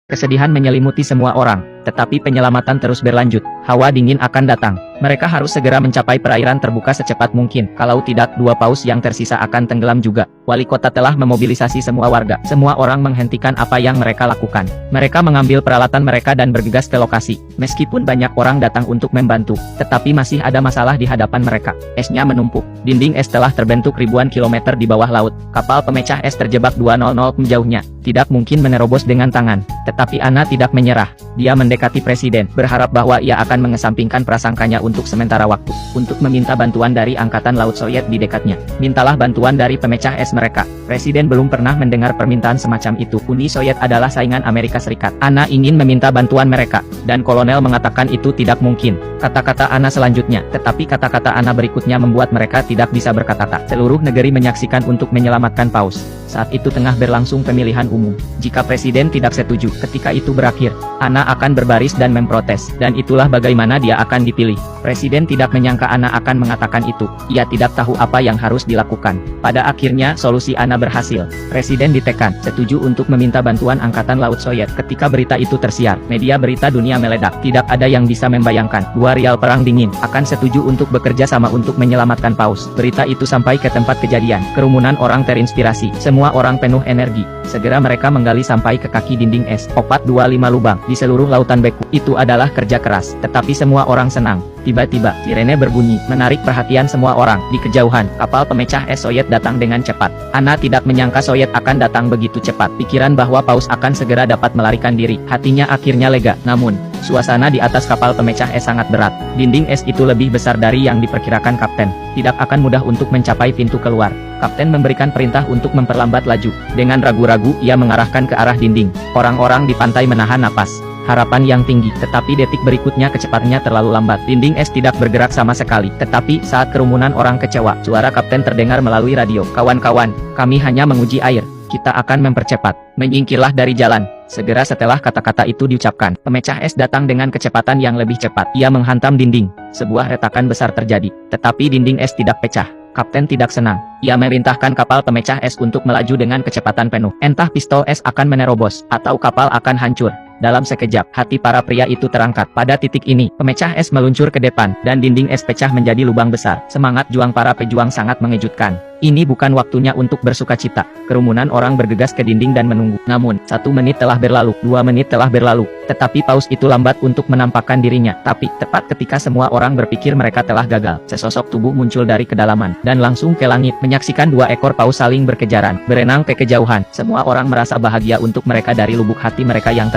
Kesedihan menyelimuti semua orang, tetapi penyelamatan terus berlanjut. Hawa dingin akan datang. Mereka harus segera mencapai perairan terbuka secepat mungkin. Kalau tidak, 2 paus yang tersisa akan tenggelam juga. Wali kota telah memobilisasi semua warga. Semua orang menghentikan apa yang mereka lakukan. Mereka mengambil peralatan mereka dan bergegas ke lokasi. Meskipun banyak orang datang untuk membantu, tetapi masih ada masalah di hadapan mereka. Esnya menumpuk. Dinding es telah terbentuk ribuan kilometer di bawah laut. Kapal pemecah es terjebak 200 menjauhnya. Tidak mungkin menerobos dengan tangan. Tetapi Anna tidak menyerah. Dia mendekati presiden, berharap bahwa ia akan mengesampingkan prasangkanya untuk sementara waktu, untuk meminta bantuan dari Angkatan Laut Soviet di dekatnya. Mintalah bantuan dari pemecah es mereka. Presiden belum pernah mendengar permintaan semacam itu. Uni Soviet adalah saingan Amerika Serikat. Anna ingin meminta bantuan mereka, dan kolonel mengatakan itu tidak mungkin. Kata-kata Anna selanjutnya, tetapi kata-kata Anna berikutnya membuat mereka tidak bisa berkata-kata. Seluruh negeri menyaksikan untuk menyelamatkan paus. Saat itu tengah berlangsung pemilihan umum. Jika presiden tidak setuju, ketika itu berakhir, Anna akan berbaris dan memprotes, dan itulah bagaimana dia akan dipilih. Presiden tidak menyangka Anna akan mengatakan itu. Ia tidak tahu apa yang harus dilakukan. Pada akhirnya, solusi Anna berhasil. Presiden ditekan, setuju untuk meminta bantuan Angkatan Laut Soviet. Ketika berita itu tersiar, media berita dunia meledak. Tidak ada yang bisa membayangkan, 2 rial perang dingin akan setuju untuk bekerja sama untuk menyelamatkan paus. Berita itu sampai ke tempat kejadian. Kerumunan orang terinspirasi. Semua orang penuh energi. Segera mereka menggali sampai ke kaki dinding es. 425 lubang di seluruh lautan beku. Itu adalah kerja keras, tetapi semua orang senang. Tiba-tiba, sirene berbunyi, menarik perhatian semua orang. Di kejauhan, kapal pemecah es Soviet datang dengan cepat. Anna tidak menyangka Soviet akan datang begitu cepat. Pikiran bahwa paus akan segera dapat melarikan diri. Hatinya akhirnya lega. Namun, suasana di atas kapal pemecah es sangat berat. Dinding es itu lebih besar dari yang diperkirakan kapten. Tidak akan mudah untuk mencapai pintu keluar. Kapten memberikan perintah untuk memperlambat laju. Dengan ragu-ragu, ia mengarahkan ke arah dinding. Orang-orang di pantai menahan napas. Harapan yang tinggi, tetapi detik berikutnya kecepatannya terlalu lambat. Dinding es tidak bergerak sama sekali. Tetapi, saat kerumunan orang kecewa, suara kapten terdengar melalui radio. "Kawan-kawan, kami hanya menguji air. Kita akan mempercepat. Menyingkirlah dari jalan." Segera setelah kata-kata itu diucapkan, pemecah es datang dengan kecepatan yang lebih cepat. Ia menghantam dinding. Sebuah retakan besar terjadi. Tetapi dinding es tidak pecah. Kapten tidak senang. Ia memerintahkan kapal pemecah es untuk melaju dengan kecepatan penuh. Entah pistol es akan menerobos, atau kapal akan hancur. Dalam sekejap, hati para pria itu terangkat. Pada titik ini, pemecah es meluncur ke depan, dan dinding es pecah menjadi lubang besar. Semangat juang para pejuang sangat mengejutkan. Ini bukan waktunya untuk bersukacita. Kerumunan orang bergegas ke dinding dan menunggu. Namun, 1 menit telah berlalu, 2 menit telah berlalu. Tetapi paus itu lambat untuk menampakkan dirinya. Tapi, tepat ketika semua orang berpikir mereka telah gagal, sesosok tubuh muncul dari kedalaman, dan langsung ke langit, menyaksikan 2 ekor paus saling berkejaran, berenang ke kejauhan. Semua orang merasa bahagia untuk mereka dari lubuk hati mereka yang